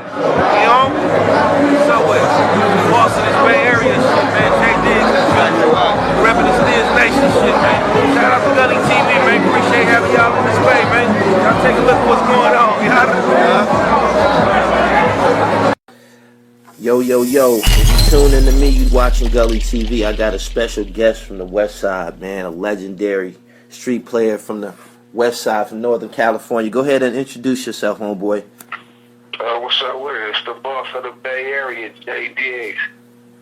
You know? So what? Boston is Bay Area shit, man. J-Diggz is repping the Stiz Nation shit, man. Shout out to Gully TV, man. Appreciate having y'all in this way, man. Y'all take a look at what's going on. Yo, yo, yo. If you tune in to me, you watching Gully TV. I got a special guest from the West Side, man. A legendary street player from the West Side, from Northern California. Go ahead and introduce yourself, homeboy. What's up with it? It's the boss of the Bay Area, J-Diggz.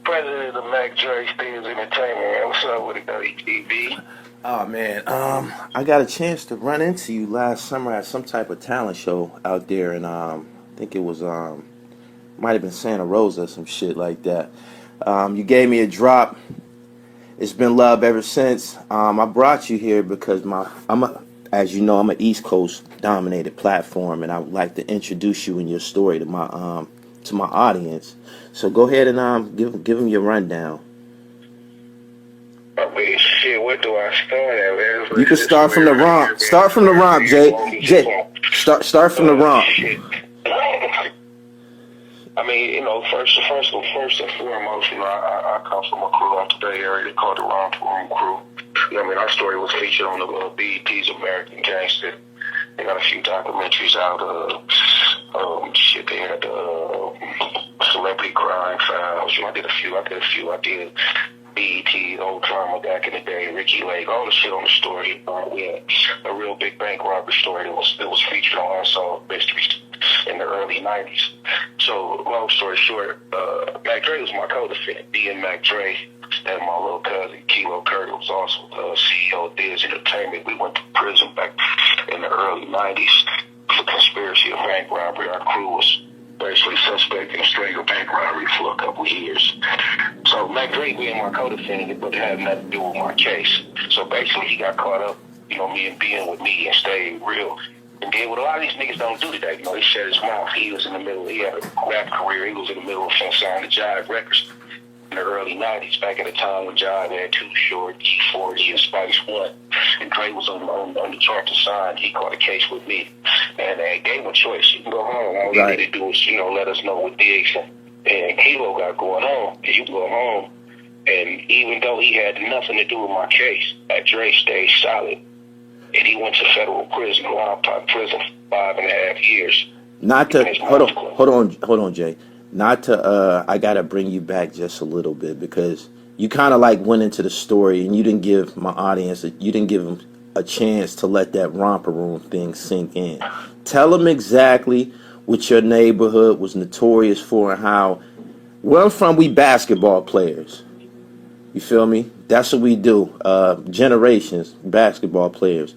President of Mac Dre Stiz Entertainment, man. What's up with it, Gully TV? Oh, man. I got a chance to run into you last summer at some type of talent show out there, and I think it was might have been Santa Rosa or some shit like that. You gave me a drop. It's been love ever since. I brought you here because as you know, I'm an East Coast dominated platform, and I would like to introduce you and your story to my audience. So go ahead and give them your rundown. I mean, shit, where do I start at, man? You can start from the romp. Start from the romp, Jay. Start from the romp. I mean, you know, first and foremost, you know, I come from a crew out the Bay Area called the Romper Room crew. You know, I mean, our story was featured on the BET's American Gangster. They got a few documentaries out. They had Celebrity Crime Files. I did a few. I did BET, old drama back in the day, Ricky Lake, all the shit on the story. We had a real big bank robbery story that was featured on Unsolved Mysteries in the early 90s. So, long story short, Mac Dre was my co-defendant. Being Mac Dre and my little cousin, Kilo Curtis, was also the CEO of Stiz Entertainment. We went to prison back in the early 90s for conspiracy of bank robbery. Our crew was basically suspect in a string of bank robbery for a couple of years. So Mac Dre being my co-defendant, but it had nothing to do with my case. So basically he got caught up, you know, me and being with me and stayed real. And then what a lot of these niggas don't do today, you know, he shut his mouth. He was in the middle, he had a rap career. He was in the middle of signing the Jive records in the early 90s, back at the time when Jive had Too Short, E40, and Spice One. And Dre was on the chart to sign. He caught a case with me. And they gave him a choice. You can go home. All you need to do is, you know, let us know what Diggs and Kilo got going on. And you can go home. And even though he had nothing to do with my case, Dre stayed solid. And he went to federal prison, Longtime prison, for 5.5 years. Not to hold on, Jay. Not to I gotta bring you back just a little bit, because you kind of like went into the story and you didn't give my audience, you didn't give them a chance to let that romper room thing sink in. Tell them exactly what your neighborhood was notorious for and how. Where I'm from, we basketball players. You feel me? That's what we do. Generations, basketball players.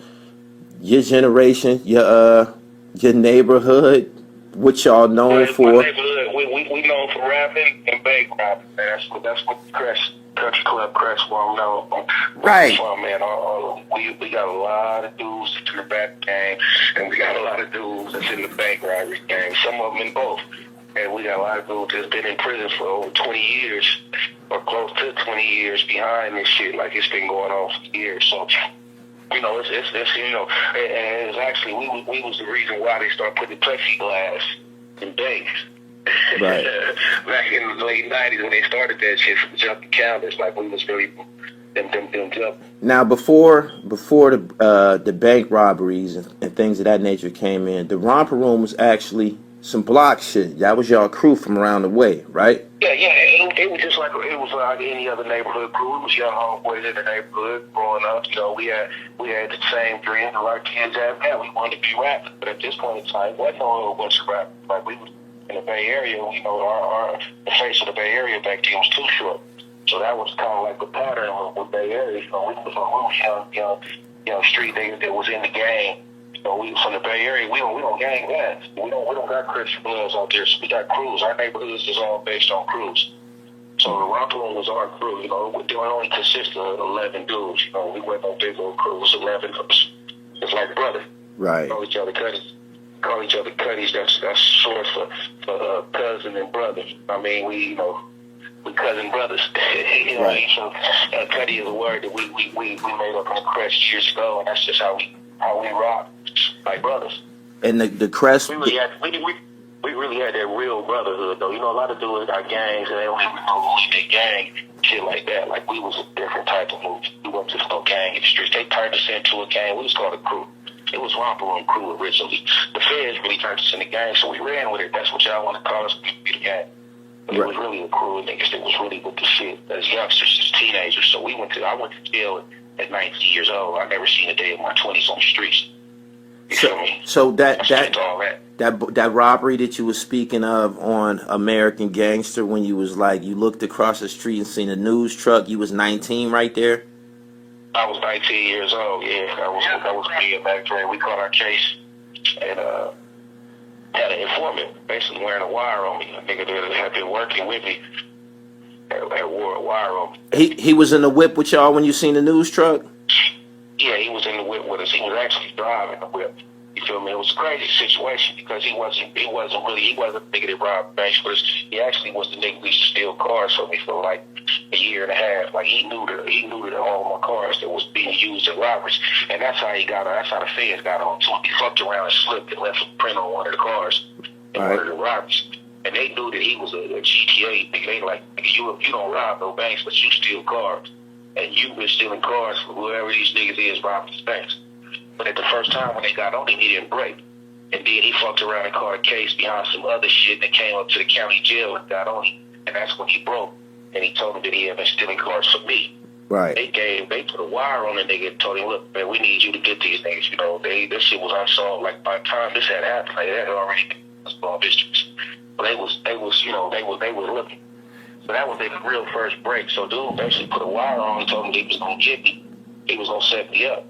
Your generation, your neighborhood, what y'all known for? My neighborhood, we known for rapping and bank robbing, man. That's what Country Club Crestwell known. Right. Man, we got a lot of dudes that's in the back game, and we got a lot of dudes that's in the bank robbery game. Some of them in both. And we got a lot of dudes that's been in prison for over 20 years, or close to 20 years behind this shit. Like, it's been going on for years. So, you know, it's you know, and it's actually, we was the reason why they started putting plexiglass in banks. Right. Back in the late 90s when they started that shit from jumping counters, like we was really them jumping. Now, before the bank robberies and things of that nature came in, the romper room was actually some block shit. That was y'all crew from around the way, right? Yeah. It was just like any other neighborhood crew. It was young homeboys in the neighborhood growing up. You know, we had the same dream that our kids have now. We wanted to be rappers, but at this point in time, wasn't no whole bunch of rappers. Like, we was in the Bay Area. You know, the face of the Bay Area back then was Too Short. So that was kind of like the pattern of the Bay Area. You know, we was young street niggas that was in the game. So we from the Bay Area, we don't gang bands. We don't got Christian Bloods out there. So we got crews. Our neighborhoods is all based on crews. So the Romper Room was our crew. You know, it only consisted of 11 dudes. You know, we weren't no big old crew. It was 11 of us. It's like brother. Right. Call each other cuddies. That's short for cousin and brother. I mean, we cousin brothers. You know, right. So cuddy is a word that we made up in the crest years ago, and that's just how we rock like brothers. And the crest. we really had that real brotherhood, though. You know, a lot of dudes got gangs and they don't even know who's in their gang, shit like that. Like, we was a different type of move. We wasn't just no gang in the streets. They turned us into a gang. We was called a crew. It was Romper Room crew originally. The feds really turned us into a gang, so we ran with it. That's what y'all want to call us, be the gang. But it was really a crew of niggas that was really with the shit as youngsters, as teenagers. So I went to jail at 19 years old. I never seen a day of my 20s on the streets. You feel me? So all that robbery that you were speaking of on American Gangster, when you was like, you looked across the street and seen a news truck, you was 19 right there? I was 19 years old, yeah. That was me and Mac Dre. We caught our case and had an informant basically wearing a wire on me. A nigga that had been working with me had wore a wire on me. He was in the whip with y'all when you seen the news truck? Yeah, he was in the whip with us. He was actually driving the whip. You feel me? It was a crazy situation because he wasn't a nigga that robbed banks, but he actually was the nigga who used to steal cars from me for like a year and a half. Like he knew that all my cars that was being used in robberies, and that's how he got on. That's how the feds got on to him. He fucked around and slipped and left a print on one of the cars in one of the robberies. And they knew that he was a GTA nigga. They like, you don't rob no banks, but you steal cars, and you've been stealing cars for whoever these niggas is robbing these banks. But at the first time when they got on him, he didn't break. And then he fucked around and caught a case behind some other shit that came up to the county jail and got on him. And that's when he broke. And he told him that he had been stealing cars from me. Right. They put a wire on the nigga and told him, look, man, we need you to get these niggas. You know, this shit was unsolved. Like, by the time this had happened, like, that had already been unsolved issues. But they was looking. So that was their real first break. So dude basically put a wire on and told him he was going to get me. He was going to set me up.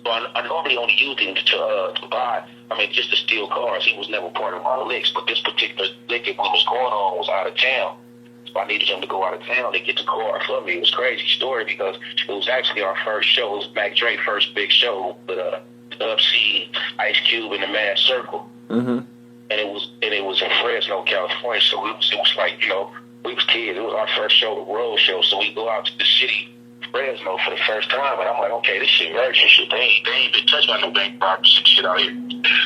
So I normally only used him to buy, just to steal cars. He was never part of my licks, but this particular lick that was going on was out of town. So I needed him to go out of town to get the car for me. It was a crazy story because it was actually our first show. It was Mac Dre's first big show with Up-C, Ice Cube, and the Mad Circle. Mm-hmm. And it was in Fresno, California. So it was like, we was kids. It was our first show, the road show. So we go out to the city, Fresno, for the first time, and I'm like, okay, this shit virgin shit. They ain't been touched by no bank robberies and shit out here.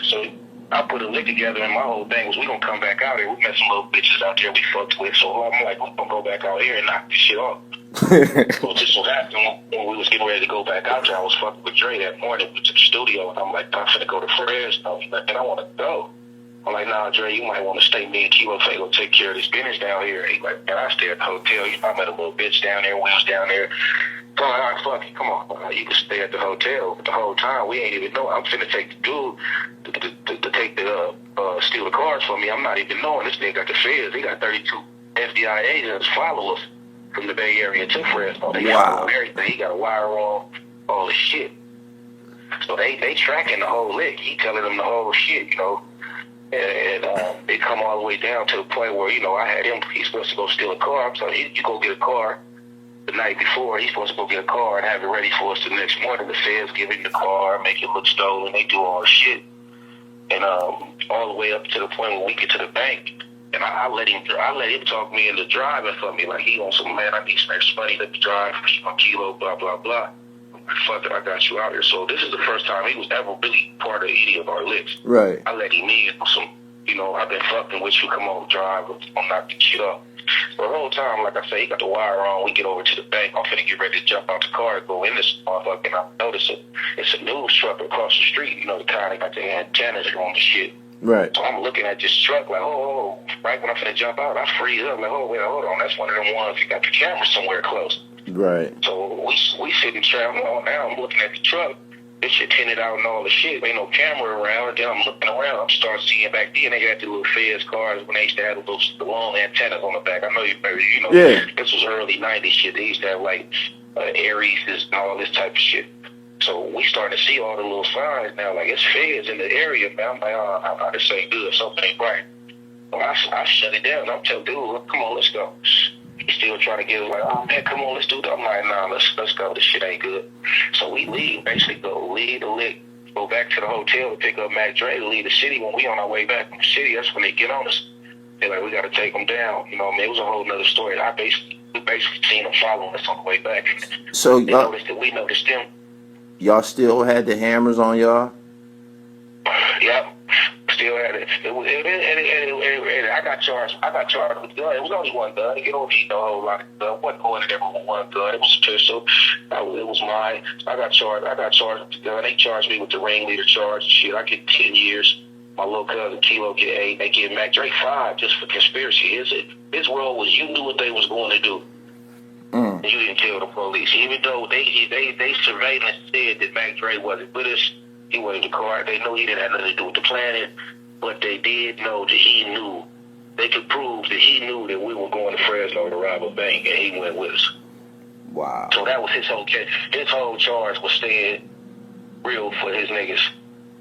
So I put a lick together, and my whole thing was we gonna come back out here. We met some little bitches out there we fucked with, so I'm like, we're gonna go back out here and knock this shit off. So just so happened when we was getting ready to go back out there, I was fucking with Dre that morning. We to the studio, and I'm like, I'm finna go to Fresno. He's like, man, I wanna go. I'm like, nah, Dre, you might want to stay. Me and Kilo Faye will take care of this business down here. He's like, man, I stay at the hotel. I met a little bitch down there, Will's down there. So I'm like, all right, fuck it, come on. You can stay at the hotel. But the whole time, we ain't even know. I'm finna take the dude to take steal the cars from me. I'm not even knowing this nigga got the feds. He got 32 FBI agents follow us from the Bay Area to Fresno. They got on everything. He got a wire on, all the shit. So they tracking the whole lick. He telling them the whole shit, And they come all the way down to the point where, I had him, he's supposed to go steal a car. So you go get a car the night before. He's supposed to go get a car and have it ready for us the next morning. The feds give him the car, make it look stolen. They do all the shit. And all the way up to the point where we get to the bank. And I let him talk me into driving for me. Like, he on some, man, I need some extra money. Let me drive for Kilo, blah, blah, blah. Fuck it, I got you out here. So this is the first time he was ever really part of any of our licks. Right. I let him in some, I've been fucking with you, come on, drive, I'm not the shit up. So the whole time, like I say, he got the wire on, we get over to the bank, I'm finna get ready to jump out the car and go in this motherfucker, and I notice it's a news truck across the street, the kind that got the antennas on the shit. Right. So I'm looking at this truck like, oh, right when I'm finna jump out, I freeze up, like, oh, wait, hold on, that's one of them ones that got the camera somewhere close. Right. So we sitting traveling on now. I'm looking at the truck. This shit tinted out and all the shit. Ain't no camera around. And then I'm looking around. I'm starting seeing back then they had the little feds cars when they used to have the long antennas on the back. I know Yeah. This was early 90s shit. They used to have like Aries and all this type of shit. So we starting to see all the little signs now. Like, it's feds in the area, man. I'm like, oh, this ain't good. Something ain't right. So I shut it down. I'm telling dude, come on, let's go. He's still trying to get us like, oh man, come on, let's do that. I'm like, nah, let's go. This shit ain't good. So we leave the lick, go back to the hotel to pick up Mac Dre, leave the city. When we on our way back from the city, that's when they get on us. They're like, we got to take them down. It was a whole nother story. We basically seen them following us on the way back. So they noticed that we noticed them. Y'all still had the hammers on y'all? Yep. still had it. I got charged. With gun. It was only one gun. You don't need no whole lot of gun. It wasn't going there with one gun. It was a pistol. It was mine. I got charged with the gun. They charged me with the ringleader charge and shit. I get 10 years. My little cousin Kilo get 8. They give Mac Dre 5 just for conspiracy. His role was you knew what they was going to do. You didn't tell the police, even though they surveillance said that Mac Dre wasn't with us. He wasn't in the car. They know he didn't have nothing to do with the planning, but they did know that he knew. They could prove that he knew that we were going to Fresno to rob a bank, and he went with us. Wow. So that was his whole case. His whole charge was staying real for his niggas,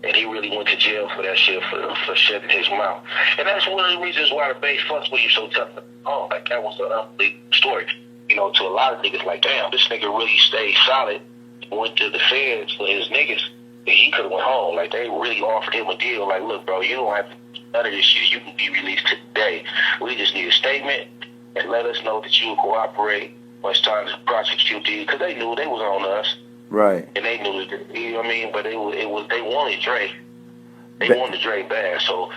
and he really went to jail for that shit for shutting his mouth. And that's one of the reasons why the base fucks with you so tough. Oh, like that was an unbelievable story. You know, to a lot of niggas, like, damn, this nigga really stayed solid, went to the feds for his niggas, and he could have went home. Like, they really offered him a deal. Like, look, bro, you don't have to do none of this shit. You can be released today. We just need a statement and let us know that you will cooperate when it's time to prosecute these, because they knew they was on us. Right. And they knew that, you know what I mean? But they wanted Dre. They wanted Dre bad, so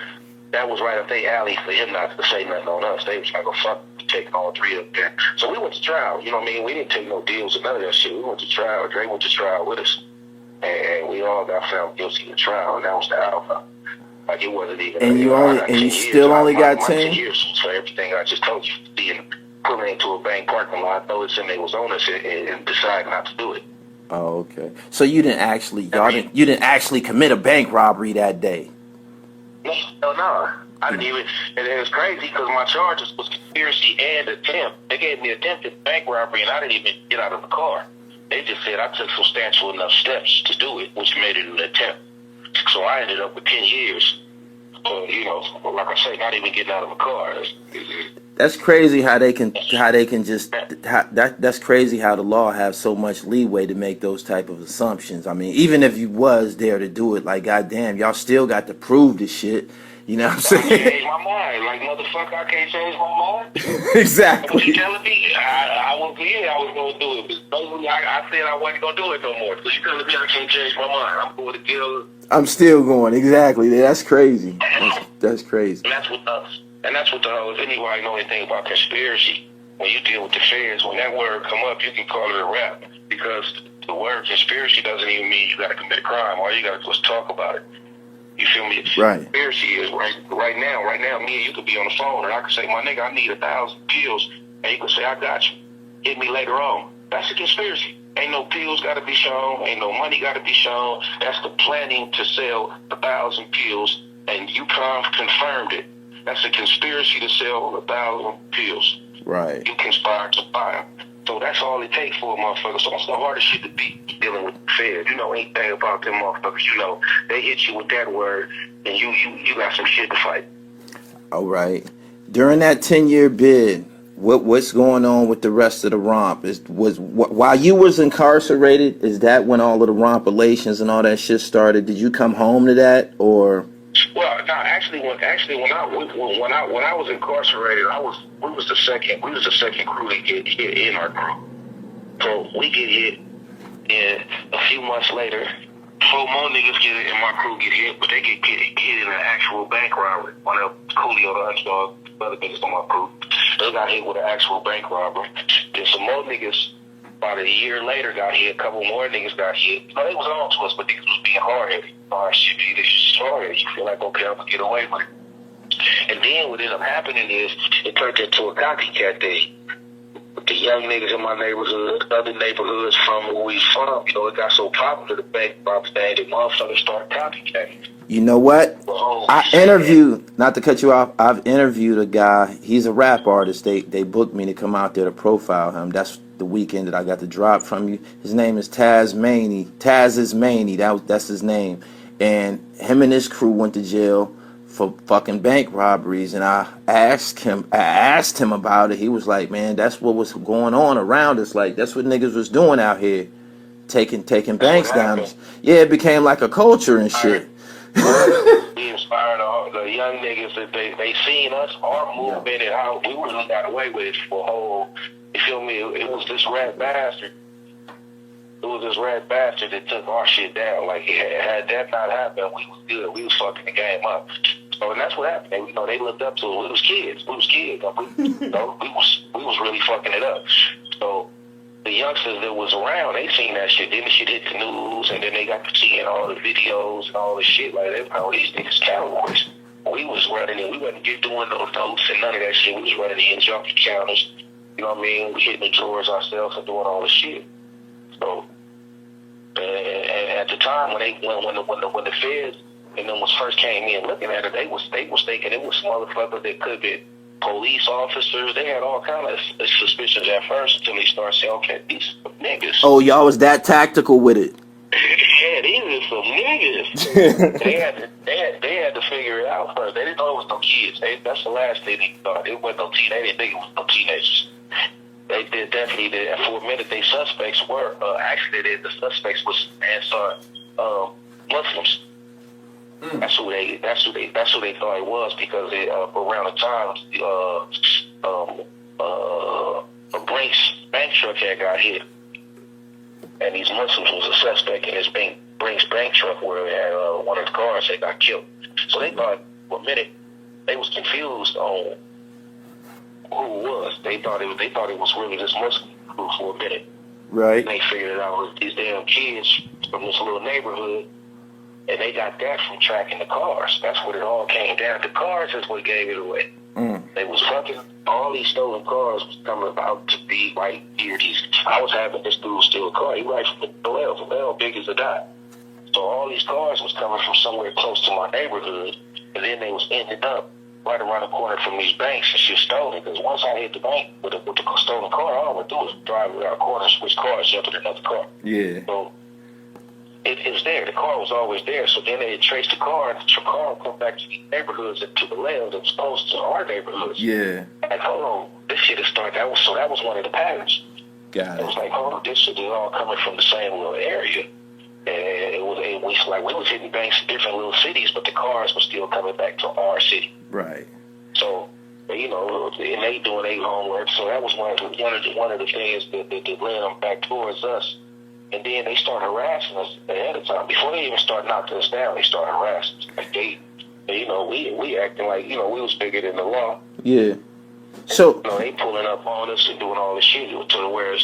that was right up their alley for him not to say nothing on us. They was like, oh, fuck, taking all three up there. So we went to trial, you know what I mean? We didn't take no deals or none of that shit. We went to trial. Dre went to trial with us. And we all got found guilty in trial, and that was the outcome. Like, it wasn't even... And you still only got 10? 10 years for everything I just told you. Being put into a bank parking lot, noticing they was on us, and decide not to do it. Oh, okay. So you didn't actually commit a bank robbery that day? No. I didn't even, and it was crazy because my charges was conspiracy and attempt. They gave me attempted bank robbery, and I didn't even get out of the car. They just said I took substantial enough steps to do it, which made it an attempt. So I ended up with 10 years. You know, like I say, not even getting out of a car. That's crazy how they can just that's crazy how the law has so much leeway to make those type of assumptions. I mean, even if you was there to do it, like, goddamn, y'all still got to prove this shit. You know what I'm saying? I changed my mind. Like, motherfucker, I can't change my mind. Exactly. What you telling me? I was going to do it. But basically, I said I wasn't going to do it no more. So you telling me I can't change my mind? I'm going to kill. I'm still going. Exactly. That's crazy. That's crazy. And that's what us. And that's what the whole, if anybody know anything about conspiracy, when you deal with the feds, when that word come up, you can call it a rap. Because the word conspiracy doesn't even mean you got to commit a crime. All you got to do is talk about it. You feel me? Right. Conspiracy is right now, me and you could be on the phone, and I could say, my nigga, I need 1,000 pills. And you could say, I got you. Hit me later on. That's a conspiracy. Ain't no pills got to be shown. Ain't no money got to be shown. That's the planning to sell 1,000 pills, and you confirmed it. That's a conspiracy to sell 1,000 pills. Right. You conspired to buy them. So that's all it takes for a motherfucker. So it's the hardest shit to beat dealing with the feds. You know anything about them motherfuckers, you know. They hit you with that word, and you got some shit to fight. All right. During that 10-year bid, what's going on with the rest of the romp? While you was incarcerated, is that when all of the rompilations and all that shit started? Did you come home to that, or? Well, no. Actually, when I was incarcerated, we was the second crew to get hit in our crew. So we get hit, and a few months later, 4 more niggas get it, and my crew get hit, but they get hit in an actual bank robbery. One of them, Coolio, the underdog, other niggas on my crew, they got hit with an actual bank robbery. Then some more niggas, about a year later, got hit. A couple more niggas got hit. You know, they was on to us, but niggas was being hard-headed. Shit, this is hard. You feel like, okay, I'm gonna get away with it. And then what ended up happening is it turned into a copycat day. With the young niggas in my neighborhood, other neighborhoods from where we from, you know, it got so popular, the bank rob thing, that motherfuckers started copycatting. You know what? Not to cut you off, I've interviewed a guy. He's a rap artist. They booked me to come out there to profile him. That's the weekend that I got the drop from you. His name is Taz Maney. Taz is Maney. That's his name. And him and his crew went to jail for fucking bank robberies, and I asked him about it. He was like, man, that's what was going on around us. Like, that's what niggas was doing out here, taking banks down. Yeah, it became like a culture and shit. We inspired all the young niggas that they seen us, our movement, and how we really got away with it for a whole, you feel me, it was this rap bastard it was this rat bastard that took our shit down. Like, had that not happened, we was good. We was fucking the game up. So, and that's what happened. They, they looked up to it. We was kids. We was kids. We was really fucking it up. So, the youngsters that was around, they seen that shit. Then the shit hit the news, and then they got to seeing all the videos and all the shit. Like, they, these niggas cowboys. We was running in. We wasn't doing no notes and none of that shit. We was running in junkie counters. You know what I mean? We hitting the drawers ourselves and doing all the shit. So, and at the time when the feds and them was first came in looking at it, they was thinking it was motherfuckers that could be police officers. They had all kind of suspicions at first until they started saying, okay, these niggas. Oh, y'all was that tactical with it. Yeah, these are some niggas. they had to figure it out first. They didn't know it was no kids. That's the last thing they thought. It wasn't no teen. They didn't think it was no teenagers. They definitely did. And for a minute, they suspects were actually the suspects was Muslims. That's who they thought it was because around the time a Brinks truck had got hit, and these Muslims was a suspect in this Brinks bank truck where they had one of the cars that got killed. So they thought for a minute they was confused on who it was. They thought it was really this Muslim group for a minute. Right. And they figured it out with these damn kids from this little neighborhood. And they got that from tracking the cars. That's what it all came down. The cars is what gave it away. They was fucking, all these stolen cars was coming about to be right here. I was having this dude steal a car. He right from the L, big as a dot. So all these cars was coming from somewhere close to my neighborhood. And then they was ending up right around the corner from these banks and shit stolen. Because once I hit the bank with the stolen car, all I would do was drive around the corner and switch cars, jump in another car. Yeah. So, it was there. The car was always there. So then they traced the car, and the car would come back to the neighborhoods and to the left that was close to our neighborhoods. Yeah. Like, hold on, this shit is starting. That was one of the patterns. Got it. It was like, hold on, this shit is all coming from the same little area. And we was hitting banks in different little cities, but the cars were still coming back to our city. Right. So, you know, and they doing their homework. So that was one of the things that led them back towards us. And then they started harassing us ahead of time. Before they even started knocking us down, they started harassing us. Like you know, we acting like, you know, we was bigger than the law. Yeah. So, you know, they pulling up on us and doing all this shit to where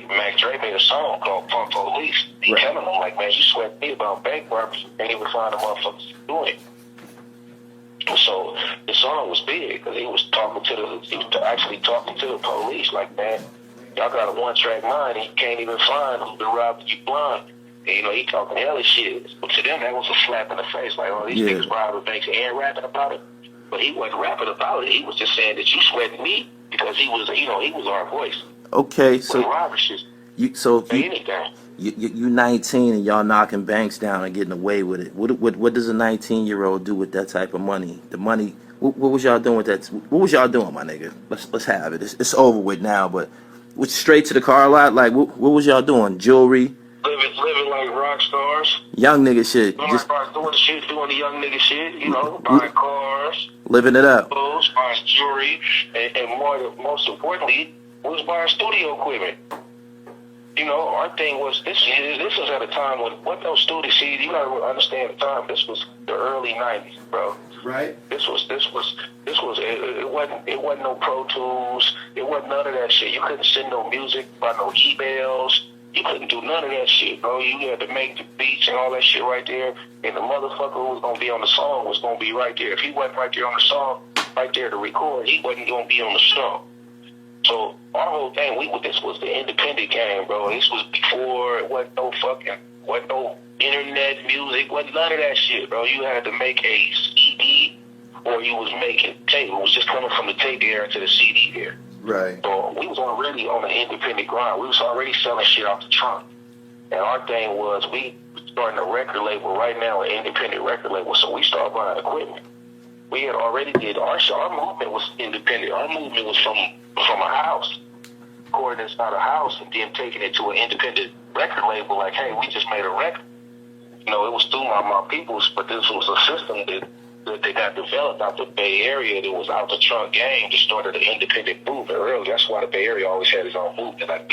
Mac Dre made a song called Pump Police. He right. telling them, like, man, you sweat me about bank robberies. You can't even find the motherfuckers doing it. So the song was big because he was actually talking to the police, like, man, y'all got a one-track mind and you can't even find them to rob you blind. And, you know, he talking hella shit. But to them, that was a slap in the face. Like, oh, these niggas robbing banks and rapping about it. But he wasn't rapping about it. He was just saying that you sweating me because he was, you know, he was our voice. Okay, so you 19 and y'all knocking banks down and getting away with it. What does a 19-year-old do with that type of money? The money. What was y'all doing with that? What was y'all doing, my nigga? Let's have it. It's over with now, but. Straight to the car lot? Like, what was y'all doing? Jewelry? Living like rock stars. Young nigga shit. Doing the young nigga shit, you know, buying cars. Living it up. Clothes, buying jewelry, and most importantly, was buying studio equipment. You know, our thing was, this was at a time when, what those studio CDs, you gotta understand the time, this was the early 90s, bro. Right. It wasn't no Pro Tools. It wasn't none of that shit. You couldn't send no music by no emails. You couldn't do none of that shit, bro. You had to make the beats and all that shit right there. And the motherfucker who was gonna be on the song was gonna be right there. If he wasn't right there on the song, right there to record, he wasn't gonna be on the song. So our whole thing, this was the independent game, bro. This was before it wasn't no internet music, wasn't none of that shit, bro. You had to make a CD or you was making tape. It was just coming from the tape era to the CD era. Right. So we was already on an independent grind. We was already selling shit off the trunk. And our thing was, we starting a record label right now, an independent record label, so we started buying equipment. We had already did our movement was independent. Our movement was from a house, recording inside a house and then taking it to an independent record label, like, hey, we just made a record. You know, it was through my peoples, but this was a system that they got developed out the Bay Area that was out the trunk game that started an independent movement early. That's why the Bay Area always had its own movement. Like,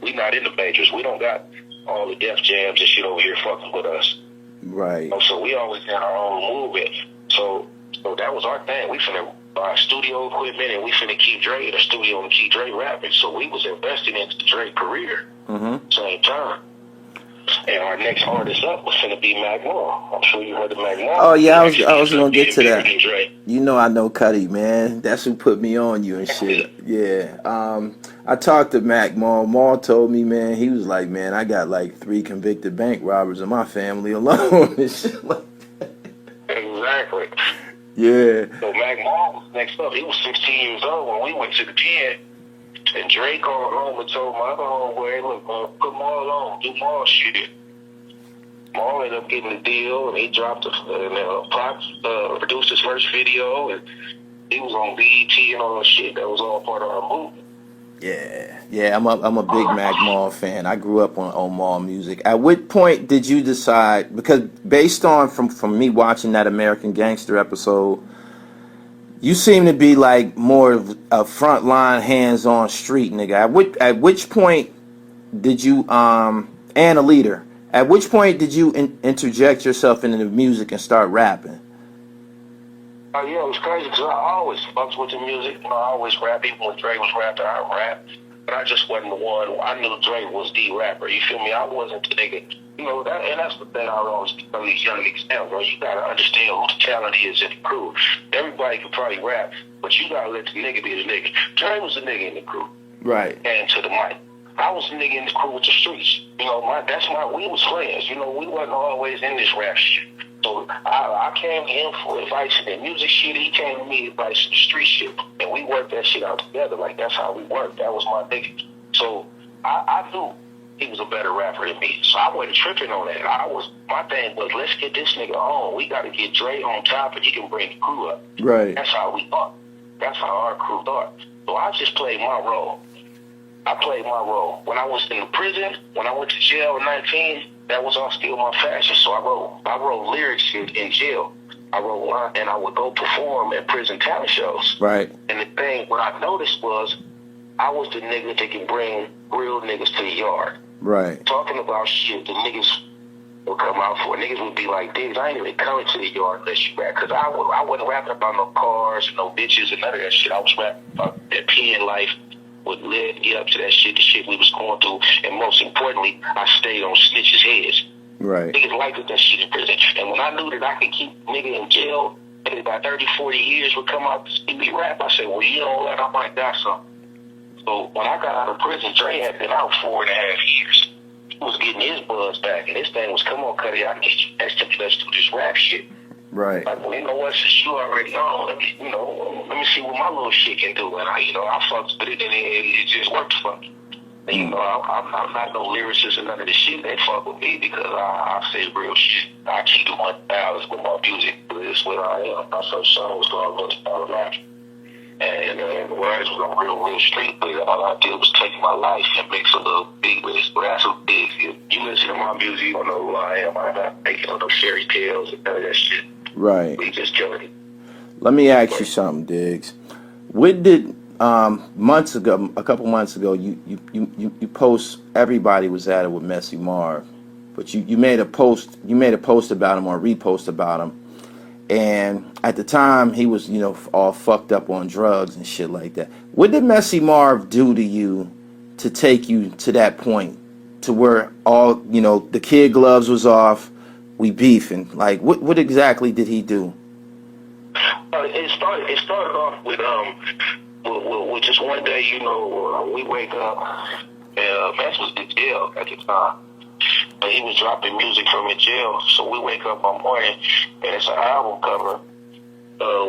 we not in the majors. We don't got all the Def Jams and shit over here fucking with us. Right. So we always had our own movement. So that was our thing. We finna buy studio equipment and we finna keep Dre in the studio and keep Dre rapping. So we was investing into Dre's career. Same time. And our next artist up was finna be Mac Marv. I'm sure you heard of Mac Marv. Oh yeah, I was gonna get to that. Dre. You know I know Cuddy, man. That's who put me on you and shit. Yeah. I talked to Mac Maul. Maul told me, man, he was like, man, I got like 3 convicted bank robbers in my family alone and shit like that. Exactly. Yeah. So Mac Marv was next up. He was 16 years old when we went to the pen. And Dre called home and told my other homeboy, look, put Maul on, do Maul shit. Maul ended up getting the deal, and he dropped produced his first video, and he was on BET and all that shit. That was all part of our movement. Yeah. I'm a big Mac Maul fan. I grew up on Maul music. At what point did you decide? Because based on from me watching that American Gangster episode, you seem to be like more of a frontline, hands-on street nigga. At which point did you and a leader? At which point did you interject yourself into the music and start rapping? Oh yeah, it was crazy because I always fucked with the music. You know, I always rap. Even when Dre was rapping, I rap. But I just wasn't the one. I knew Dre was the rapper. You feel me? I wasn't the nigga. You know, and that's the thing I always tell these young niggas now, bro. You gotta understand who the talent is in the crew. Everybody can probably rap, but you gotta let the nigga be the nigga. Dre was the nigga in the crew. Right. And to the mic. I was the nigga in the crew with the streets. You know, we was friends. You know, we wasn't always in this rap shit. So I came to him for advice in the music shit. He came to me advice in the street shit. And we worked that shit out together. Like, that's how we worked. That was my nigga. So I knew he was a better rapper than me. So I wasn't tripping on that. My thing was, let's get this nigga on. We got to get Dre on top and he can bring the crew up. Right. That's how we thought. That's how our crew thought. So I just played my role. When I was in prison, when I went to jail at 19, that was all still my fashion. So I wrote lyrics in jail. I wrote line, and I would go perform at prison talent shows. Right. And the thing, what I noticed was, I was the nigga that could bring real niggas to the yard. Right. Talking about shit the niggas would come out for. Niggas would be like, Diggs, I ain't even coming to the yard unless you rap. Because I wasn't rapping about no cars and no bitches and none of that shit. I was rapping about that pen life. Would live, get up to that shit, the shit we was going through, and most importantly, I stayed on snitches' heads. Right. Niggas liked that shit in prison. And when I knew that I could keep nigga in jail, and by 30, 40 years would come out to see me rap, I said, well, you know what, I might got something. So when I got out of prison, Dre had been out 4.5 years. He was getting his buzz back, and his thing was, come on, Cuddy, I need you next to me, let's do this rap shit. Right. Like, well, you know what, since you already on, let me see what my little shit can do. And I fucked with it, and it just worked for me. And, you know, I'm not no lyricist and none of this shit. They fuck with me because I say real shit. I keep the $1,000 with my music. It's what I am. My first song was called Rap. And the words was on real street, but all I did was take my life and mix a little big with it. But that's a big. If you listen to my music, you don't know who I am. I'm not making no fairy tales and none of that shit. Right. We just killing it. Let me ask you something, Diggs. What did a couple months ago, you post everybody was at it with Messy Marv, but you made a post about him or a repost about him, and at the time he was all fucked up on drugs and shit like that. What did Messy Marv do to you to take you to that point, to where all the kid gloves was off? We beefing. Like, what exactly did he do? It started off with just one day, we wake up, and Mess was in jail at the time. But he was dropping music from in jail, so we wake up one morning, and it's an album cover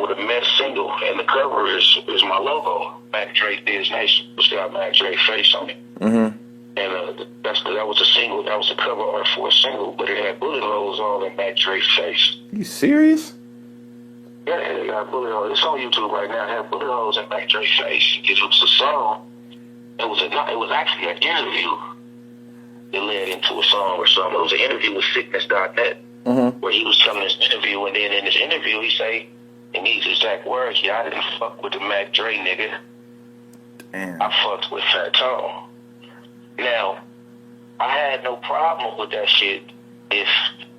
with a Mess single, and the cover is my logo, Mac Dre Diz Nation, which got Mac Dre face on it. Mm-hmm. And that was a single. That was a cover art for a single, but it had bullet holes on and Mac Dre's face. You serious? Yeah, it got bullet holes. It's on YouTube right now. It had bullet holes in Mac Dre's face. It was a song. It was actually an interview that led into a song or something. It was an interview with Sickness.net, where he was telling this interview, and then in this interview he say, in these exact words, I didn't fuck with the Mac Dre nigga. Damn. I fucked with Fat Tone. Now, I had no problem with that shit if,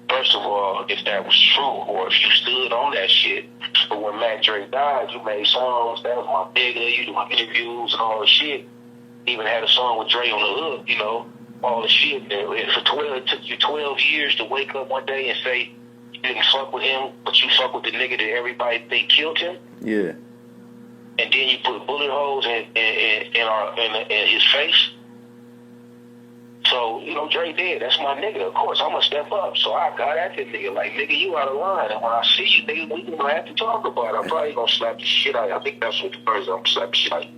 first of all, if that was true or if you stood on that shit. But when Mac Dre died, you made songs. That was my nigga. You doing interviews and all the shit. Even had a song with Dre on the hook, you know, all the shit. And it took you 12 years to wake up one day and say you didn't fuck with him, but you fuck with the nigga that everybody think killed him. Yeah. And then you put bullet holes in his face. So, you know, Dre dead. That's my nigga. Of course, I'm going to step up. So I got at that nigga like, nigga, you out of line. And when I see you, nigga, we going to have to talk about it. I'm probably going to slap the shit out of you. I think that's what the first I'm going to slap the shit out of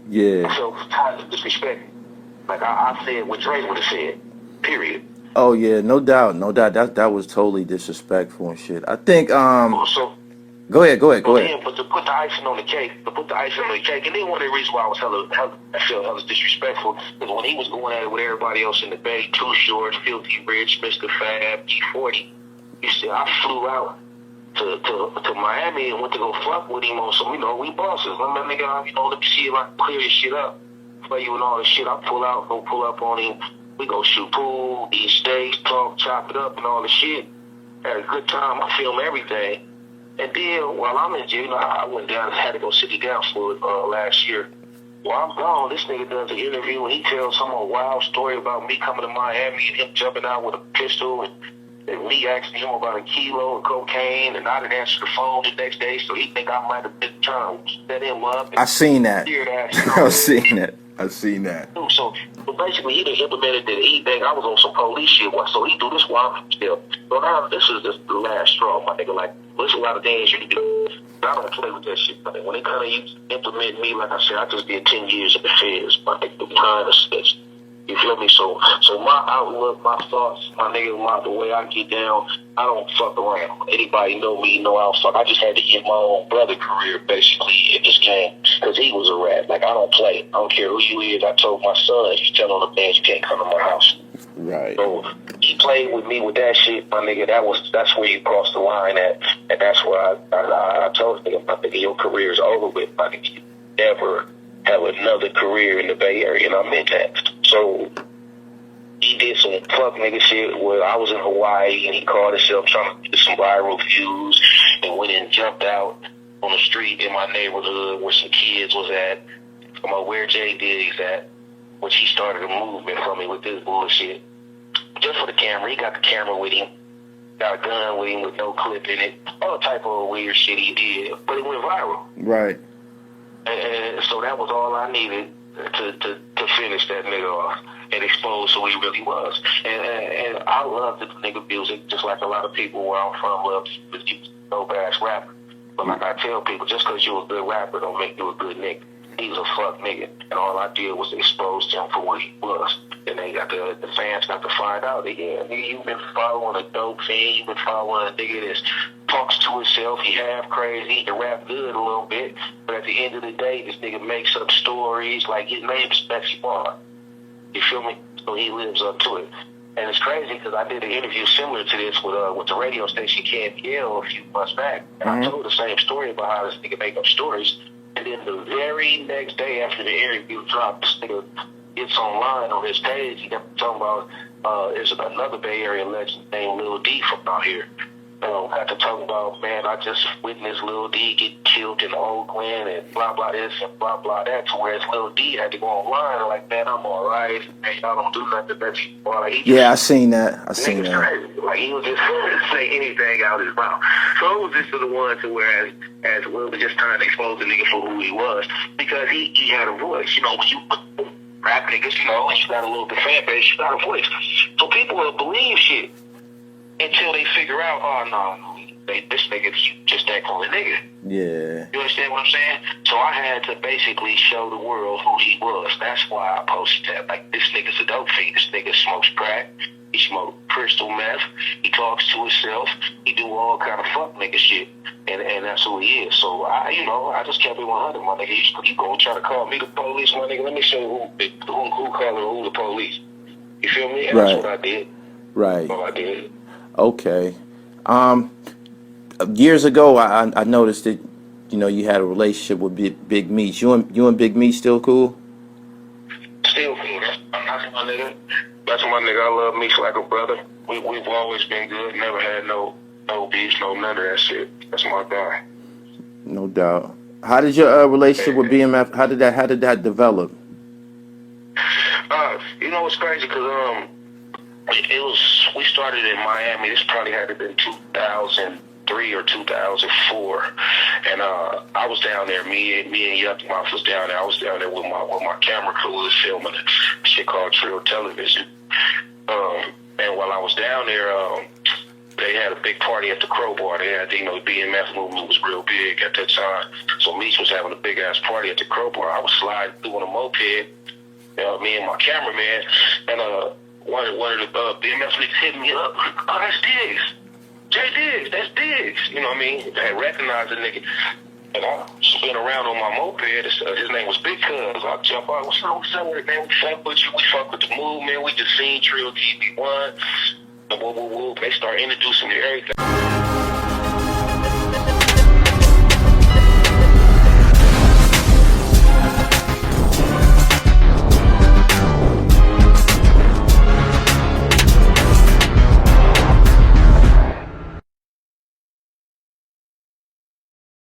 you. Yeah. So, tired of disrespect. Like, I said what Dre would have said. Period. Oh, yeah. No doubt. No doubt. That was totally disrespectful and shit. I think, So, Go ahead. But to put the icing on the cake, and then one of the reasons why I felt hella disrespectful is when he was going at it with everybody else in the Bay, Too Short, Filthy Rich, Mr. Fab, E40. You see, I flew out to Miami and went to go fuck with him on some, you know, we bosses. Let me see if I can clear this shit up. Play you and all this shit. I pull up on him. We go shoot pool, eat steaks, talk, chop it up and all the shit. Had a good time. I film everything. And then while I'm in jail, you know, I went down and had to go sit down for it last year. While I'm gone, this nigga does an interview and he tells some wild story about me coming to Miami and him jumping out with a pistol and me asking him about a kilo of cocaine, and I didn't answer the phone the next day, so he think I might have been trying to set him up. I seen that. I've seen that. So basically, he done implemented that he think I was on some police shit. So he do this while I'm still. So now this is just the last straw, my nigga. Like, there's a lot of things you can do. I don't play with that shit. My nigga. When it kind of implement me, like I said, I just did 10 years in the feds. My nigga, the time to switch. You feel me? So my outlook, my thoughts, my nigga, the way I get down, I don't fuck around. Anybody know me, know I don't fuck. I just had to get my own brother career, basically, in this game, because he was a rat. Like, I don't play. I don't care who you is. I told my son, you tell on the man you can't come to my house. Right. So he played with me with that shit, my nigga. That's where you crossed the line at, and that's where I told him, my nigga, your career is over with, my nigga. You never have another career in the Bay Area, and I meant that. So he did some fuck nigga shit where I was in Hawaii and he called himself trying to get some viral views and went and jumped out on the street in my neighborhood where some kids was at. I'm like, where J-Diggz at? Which he started a movement for me with this bullshit. Just for the camera. He got the camera with him. Got a gun with him with no clip in it. All type of weird shit he did. But it went viral. Right. And so that was all I needed to finish that nigga off and expose who he really was. And I love the nigga music, just like a lot of people where I'm from love the dope ass rapper. But like I tell people, just because you're a good rapper don't make you a good nigga. He was a fuck nigga, and all I did was expose him for what he was. And they got the fans got to find out that, yeah, nigga, you've been following a dope fiend, you've been following a nigga that talks to himself, he half crazy, he can rap good a little bit, but at the end of the day, this nigga makes up stories, like his name is Messy Marv. You feel me? So he lives up to it. And it's crazy because I did an interview similar to this with the radio station KMPL a few months back, and I told the same story about how this nigga make up stories. And then the very next day after the interview dropped, this nigga gets online on his page. He got talking about there's another Bay Area legend named Lil D from out here. Got to talk about, man, I just witnessed Lil D get killed in Oakland and blah, blah this and blah, blah that. To whereas Lil D had to go online and like, man, I'm all right. Man, y'all don't do nothing. Like, yeah, I seen that. Crazy. Like, he was just say anything out of his mouth. So it was just to the one to whereas as Will was just trying to expose the nigga for who he was because he had a voice. You know, when you rap niggas, you know, and you got a little bit fan base, you got a voice. So people will believe shit until they figure out, oh, no, this nigga just that kind of nigga. Yeah. You understand what I'm saying? So I had to basically show the world who he was. That's why I posted that. Like, this nigga's a dope fiend. This nigga smokes crack. He smokes crystal meth. He talks to himself. He do all kind of fuck nigga shit. And that's who he is. So, I just kept it 100, my nigga. You gonna try to call me the police, my nigga? Let me show you who calling who the police. You feel me? And right. That's what I did. Right. That's what I did. Okay. Years ago, I noticed that, you had a relationship with Big MEECH. You and Big MEECH still cool? Still cool. I'm not my nigga. That's my nigga. I love Meech like a brother. We've always been good. Never had no beef, none of that shit. That's my guy. No doubt. How did your relationship with BMF? How did that develop? You know, it's crazy because we started in Miami. This probably had to been 2003 or 2004, and I was down there. Me and Yuck Mouth was down there. I was down there with my camera crew was filming a shit called Trill Television. And while I was down there, they had a big party at the Crowbar. They had, the BMF movement was real big at that time. So Meech was having a big ass party at the Crowbar. I was sliding through on a moped, me and my cameraman, and one of the BMF niggas hit me up. Oh, that's Diggz. J-Diggz, that's Diggz. You know what I mean? I had recognized the nigga. And I spin around on my moped. His name was Big Cuz. I jump out. What's up with it, man? We fuck with you. We fuck with the movement. We just seen Trill TV1. They start introducing me to everything.